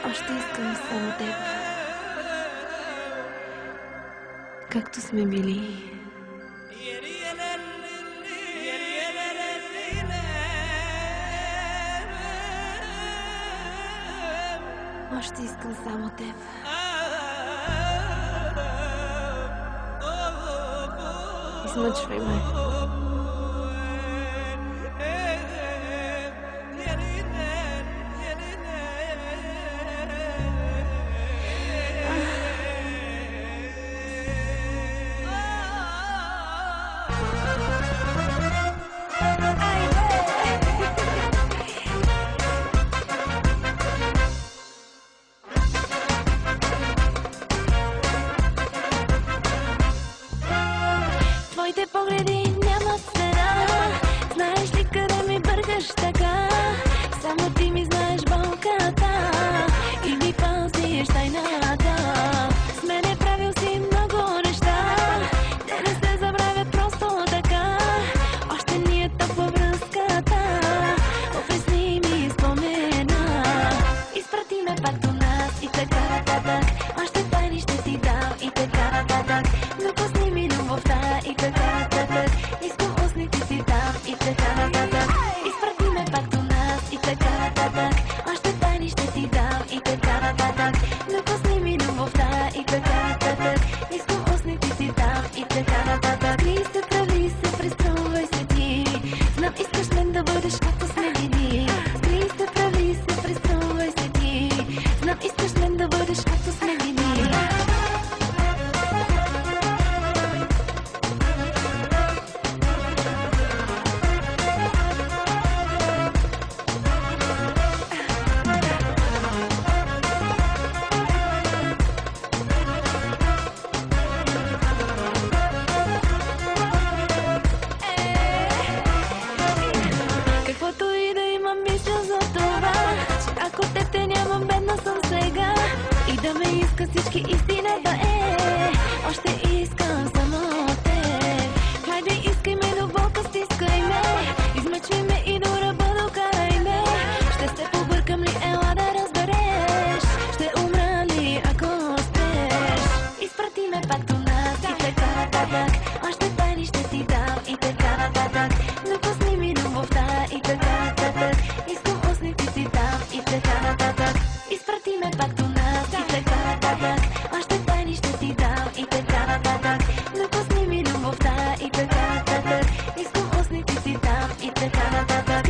Още искам само теб. Както сме били. Още искам само теб. Измъчвай ме. Твоите погледи нямат цена. Знаеш ли къде ми бъркаш така? Само ти ми знаеш болката и ми пазиш тайната. С мене правил си много неща, те не се забравят просто така. Още ни е топла връзката, опресни ми спомена. Изпрати ме пак до нас и така нататък. Още тайни ще ти дам и така нататък. Допусни ми любовта и така нататък. Искам устните си дам и така нататък. Изпрати ме пак до нас и така нататък. Още тайни ще ти дам и така нататък. Допусни ми любовта и така нататък. Искам устните си дам и така нататък. Крий се, прави се, преструвай се ти. Знам искаш мен да бъдеш както сме били. Крий се, прави се, преструвай се ти. Знам искаш мен да бъдеш както сме били. Каквото и да имам, мисля за това, че ако те нямам, бедна съм сега. И да ме иска всички, истината е, още искам само теб. Хайде, искай ме до болка, стискай ме, измъчвай ме и до ръба докарай ме. Ще се побъркам ли, ела да разбереш, ще умра ли ако спеш. Изпрати ме пак до нас и така нататък. Още тайни ще ти дам и така нататък. Допусни ми любовта и така нататък. Искам устните си дам и така нататък. Изпрати ме пак до нас и така нататък. Още тайни ще ти дам и така нататък. Допусни ми любовта и така нататък. Искам устните си дам и така нататък.